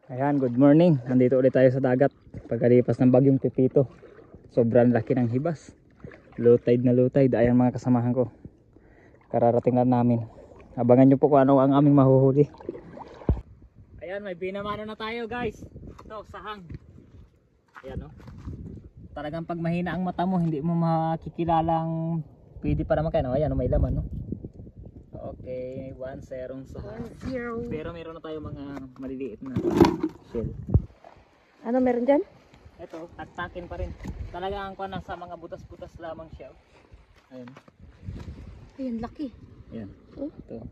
Ayan, good morning. Nandito ulit tayo sa dagat. Pagkalipas ng bagyong Pipito. Sobrang laki ng hibas. Low tide na low tide. Ayan mga kasamahan ko. Kararating lang namin. Abangan nyo po kung ano ang aming mahuhuli. Ayan, may binamano na tayo guys. Ito, sahang. Ayan o. Talagang pag mahina ang mata mo, hindi mo makikilalang pwede pa naman kayo. Ayan o, may laman no. Okay, 1-0 sahang. 1-0. Pero meron na tayo mga maliliit na shell. Ano meron dyan? Ito, taktakin pa rin. Talaga ang kuha sa mga butas-butas lamang siya. Ayun. Ayan, laki. Ayan. Oh. Ito.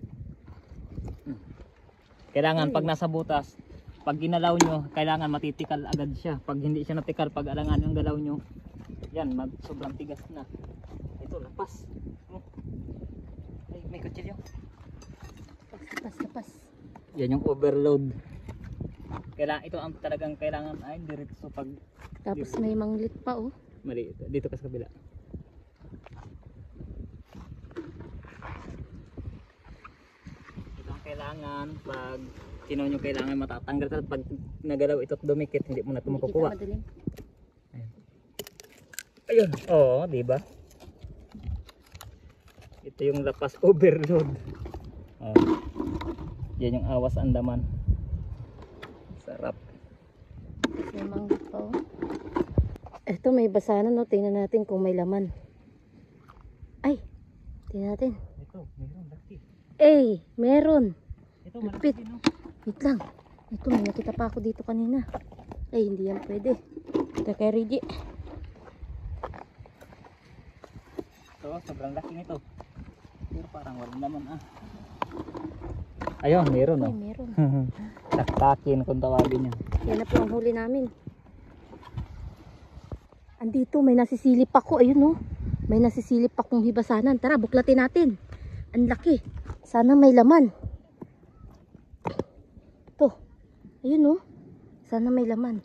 Kailangan pag nasa butas, pag ginalaw nyo, kailangan matitikal agad siya. Pag hindi siya natikal, pag alangan yung galaw nyo, yan, sobrang tigas na. Ito, lapas. Ay, may kutsilyo. Lapas. Yan yung overload. Kailangan, ito ang talagang kailangan ay diretso pag Tapos may manglit pa oh. mali. Dito ka sa kabila. Ito ang kailangan pag sino nyo kailangan matatanggal at pag nagalaw ito at dumikit hindi mo na ito makukuha. Madilim. Ayun. Oo, di ba? Ito yung lapas overload. Oh. Yan yung awas Andaman. Sarap. May manglit pa oh. Ito may basanan no. Tingnan natin kung may laman. Ay! Tingnan natin. Ito, meron laki. Meron. Ito Lupit. malaki din no. Wait lang. Ito may nakita pa ako dito kanina. Ay hindi yan pwede. Ito kay Reggie. Ito, sobrang laki nito. Pero parang walang laman ah. Ayun, meron Ay oh. meron. Taktakin kung tawagin niya. Yan na po ang huli namin. Andito may nasisilip ako. Ayun oh. May nasisilip akong hibasanan. Tara buklatin natin. Ang laki. Sana may laman. Ito. Ayun oh. Sana may laman.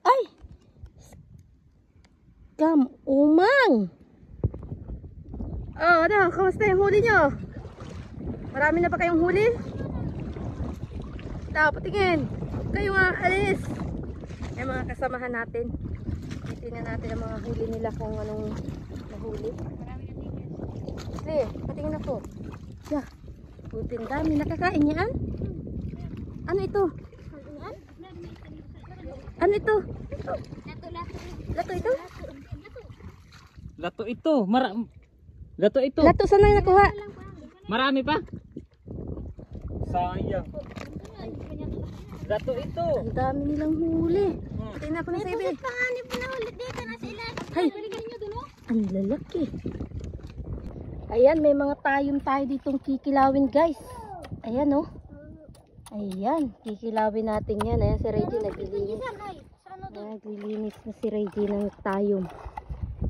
Ay! Scam umang! Oh, ano? Kamusta yung huli nyo? Marami na pa kayong huli? Ito, patingin. Kayo nga, alis. Yung mga kasamahan natin. Tingnan natin ang mga huli nila kung anong nahuli. Sige, patingin ako. Yeah. Buting dami. Nakakain yan? Ano ito? Ano ito? Lato ito? Lato ito. Lato ito. Lato, saan na nakuha? Marami pa. Sayang. Lato ito. Ang dami nilang huli. Tingnan ako na sa ibi. Hay! Ang lalaki. Ayan, may mga tayom tayo ditong kikilawin guys. Ayan oh. Ayan, kikilawin natin yan. Ayan si Reggie naglilinis. Naglilinis na si Reggie ng tayom.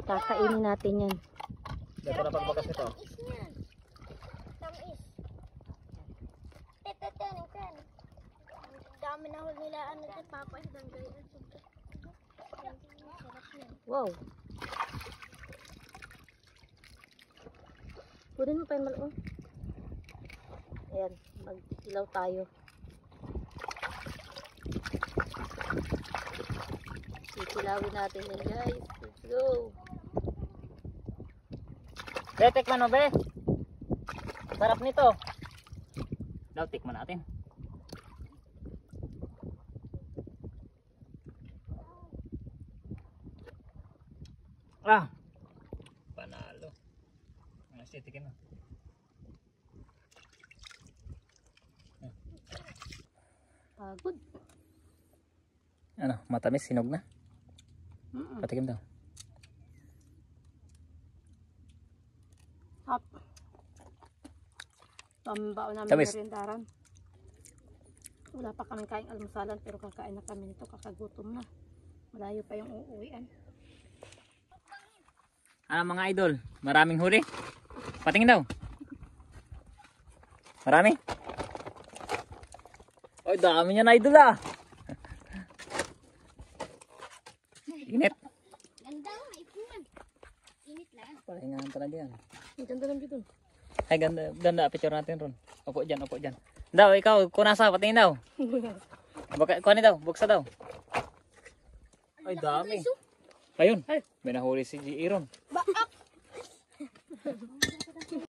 Kakainin natin yan. Dato na pagbakas ito. Dami na huli nila ano sa papa sa danggay. Wow. Kunin mo pa yung malong. Ayan, magkikilaw tayo. Kikilawin natin yan guys. Let's go. Be, tikman mo be. Sarap nito. Daw, tikman natin. Ah, panalo. Tikin na. Pagod. Ano, matamis, sinog na. Patikim daw. Hop. Pambao namin Tamis. merindaran. Wala pa kaming kaing almusalan pero kakain na kami nito, kakagutom na. Malayo pa yung uuwian. Ano mga idol, maraming huli. Patingin daw. Marami. Oy, dami niya na idol ah. Init. Ganda, maipuan. Init lang. Pahingahan talaga yan. Ang ganda lang dito. Ay, ganda picture natin ron. Opo dyan, opo dyan. Daw, ikaw, kunasa, patingin daw. Baka, kuha daw, buksa daw. Ay, dami. Ayun, may nahuli si G. Iron.